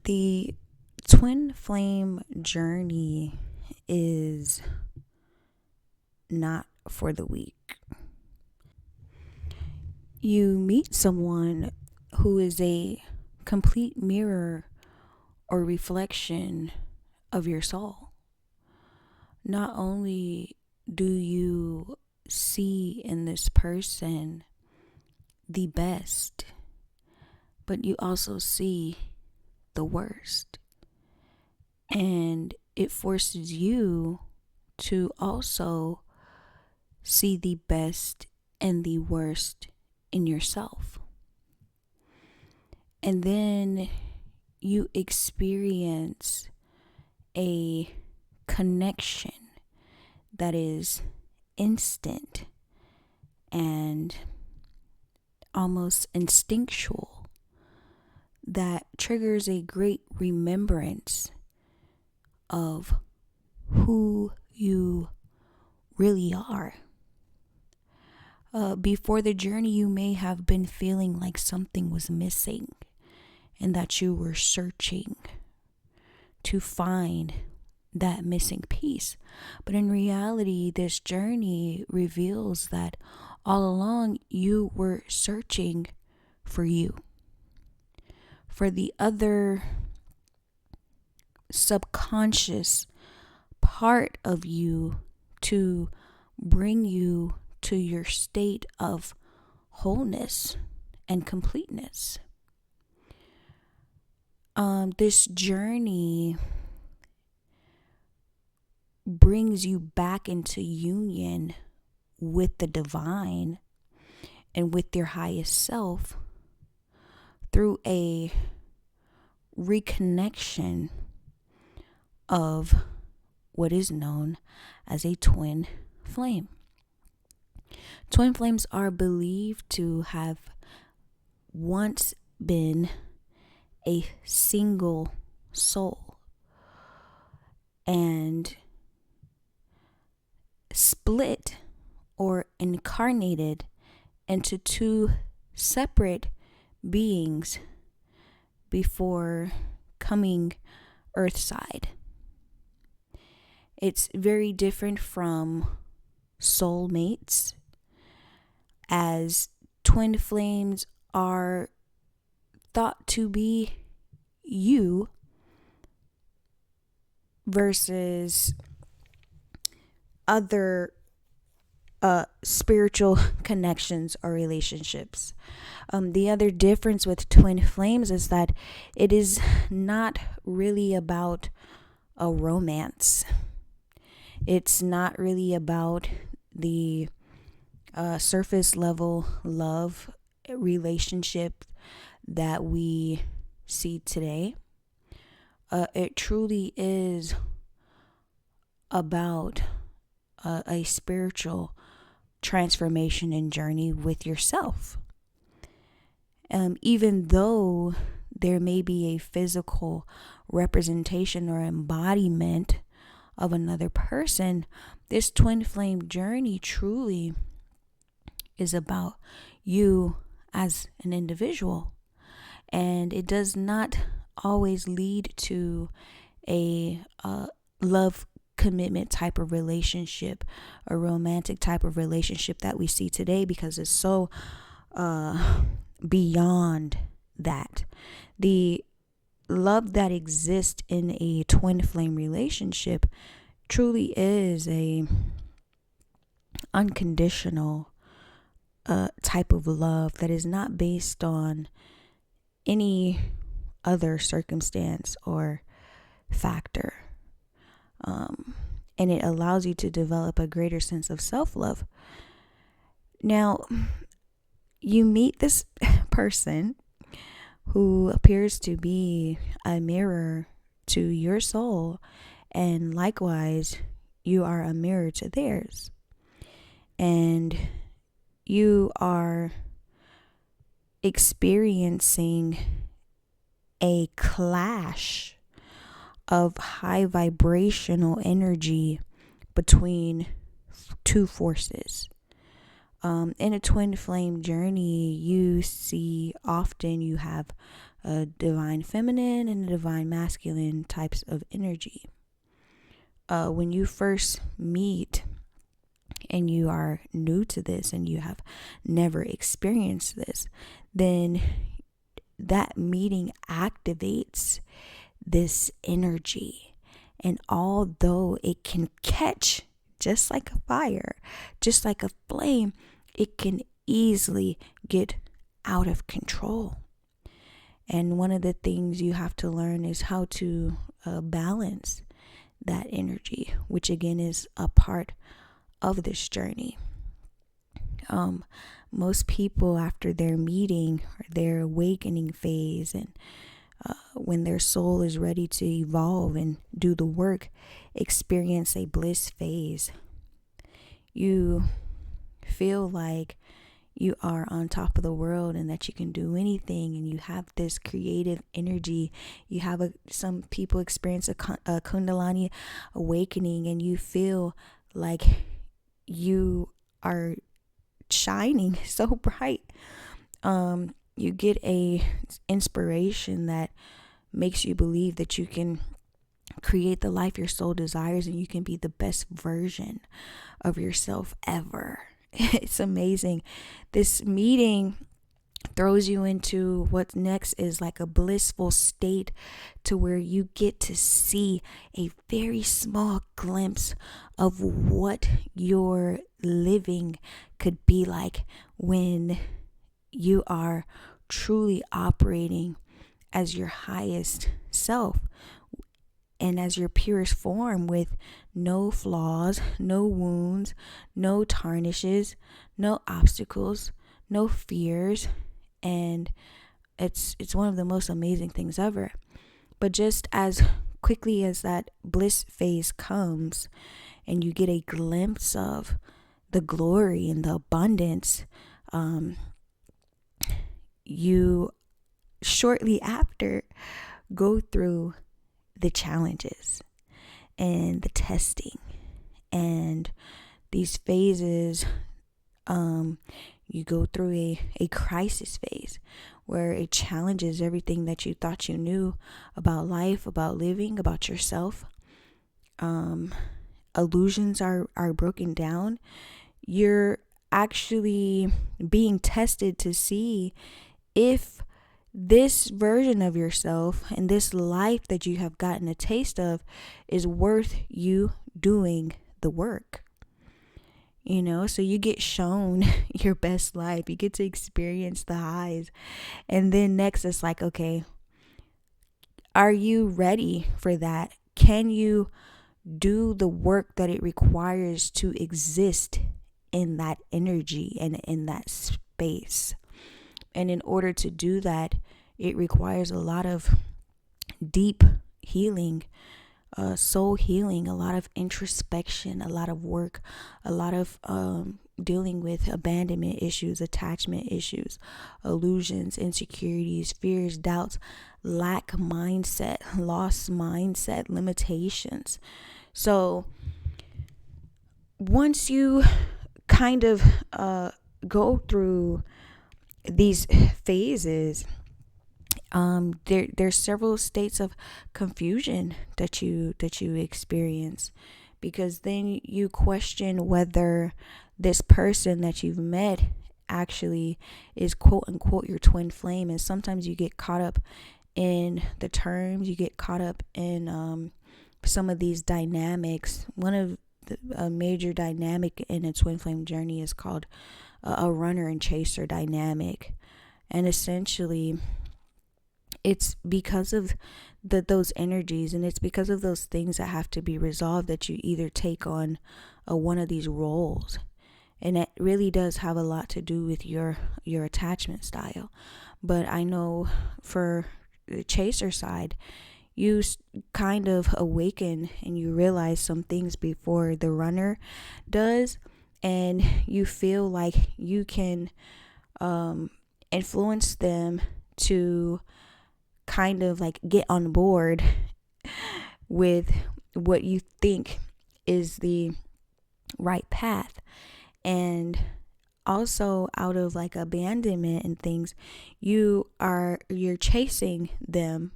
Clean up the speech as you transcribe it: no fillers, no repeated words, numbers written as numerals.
The twin flame journey is not for the weak. You meet someone who is a complete mirror or reflection of your soul. Not only do you see in this person the best, but you also see the worst. And it forces you to also see the best and the worst in yourself. And then you experience a connection that is instant and almost instinctual, that triggers a great remembrance of who you really are. Before the journey, you may have been feeling like something was missing and that you were searching to find that missing piece. But in reality, this journey reveals that all along you were searching for you, for the other subconscious part of you to bring you to your state of wholeness and completeness. This journey brings you back into union with the divine and with your highest self through a reconnection of what is known as a twin flame. Twin flames are believed to have once been a single soul and split or incarnated into two separate beings before coming earthside. It's very different from soulmates, as twin flames are thought to be you versus other spiritual connections or relationships. The other difference with twin flames is that it is not really about a romance. It's not really about the surface level love relationship that we see today. It truly is about a spiritual transformation and journey with yourself. Even though there may be a physical representation or embodiment of another person, this twin flame journey truly is about you as an individual. And it does not always lead to a love commitment type of relationship, a romantic type of relationship that we see today, because it's so beyond that. The love that exists in a twin flame relationship truly is a unconditional type of love that is not based on any other circumstance or factor. And it allows you to develop a greater sense of self-love. Now, you meet this person who appears to be a mirror to your soul, and likewise, you are a mirror to theirs. And you are experiencing a clash of high vibrational energy between two forces. In a twin flame journey, you see often you have a divine feminine and a divine masculine types of energy. When you first meet and you are new to this and you have never experienced this, then that meeting activates this energy. And although it can catch just like a fire, just like a flame, it can easily get out of control. And one of the things you have to learn is how to balance that energy, which again is a part of this journey. Most people, after their meeting or their awakening phase, and when their soul is ready to evolve and do the work, experience a bliss phase. You feel like you are on top of the world and that you can do anything, and you have this creative energy. You have some people experience a Kundalini awakening, and you feel like you are shining so bright. You get a inspiration that makes you believe that you can create the life your soul desires, and you can be the best version of yourself ever. It's amazing. This meeting throws you into what's next is like a blissful state, to where you get to see a very small glimpse of what your living could be like when you are truly operating as your highest self and as your purest form, with no flaws, no wounds, no tarnishes, no obstacles, no fears. And it's one of the most amazing things ever. But just as quickly as that bliss phase comes and you get a glimpse of the glory and the abundance, you shortly after go through the challenges and the testing and these phases. You go through a crisis phase where it challenges everything that you thought you knew about life, about living, about yourself. Illusions are broken down. You're actually being tested to see if this version of yourself and this life that you have gotten a taste of is worth you doing the work. So you get shown your best life. You get to experience the highs. And then next it's like, okay, are you ready for that? Can you do the work that it requires to exist in that energy and in that space? And in order to do that, it requires a lot of deep healing, soul healing, a lot of introspection, a lot of work, a lot of dealing with abandonment issues, attachment issues, illusions, insecurities, fears, doubts, lack mindset, lost mindset, limitations. So once you kind of go through these phases, there's several states of confusion that you experience, because then you question whether this person that you've met actually is quote unquote your twin flame. And sometimes you get caught up in the terms, you get caught up in some of these dynamics. One of a major dynamic in a twin flame journey is called a runner and chaser dynamic. And essentially it's because of those energies, and it's because of those things that have to be resolved, that you either take on one of these roles. And it really does have a lot to do with your attachment style. But I know for the chaser side, you kind of awaken and you realize some things before the runner does, and you feel like you can influence them to kind of like get on board with what you think is the right path. And also out of like abandonment and things, you're chasing them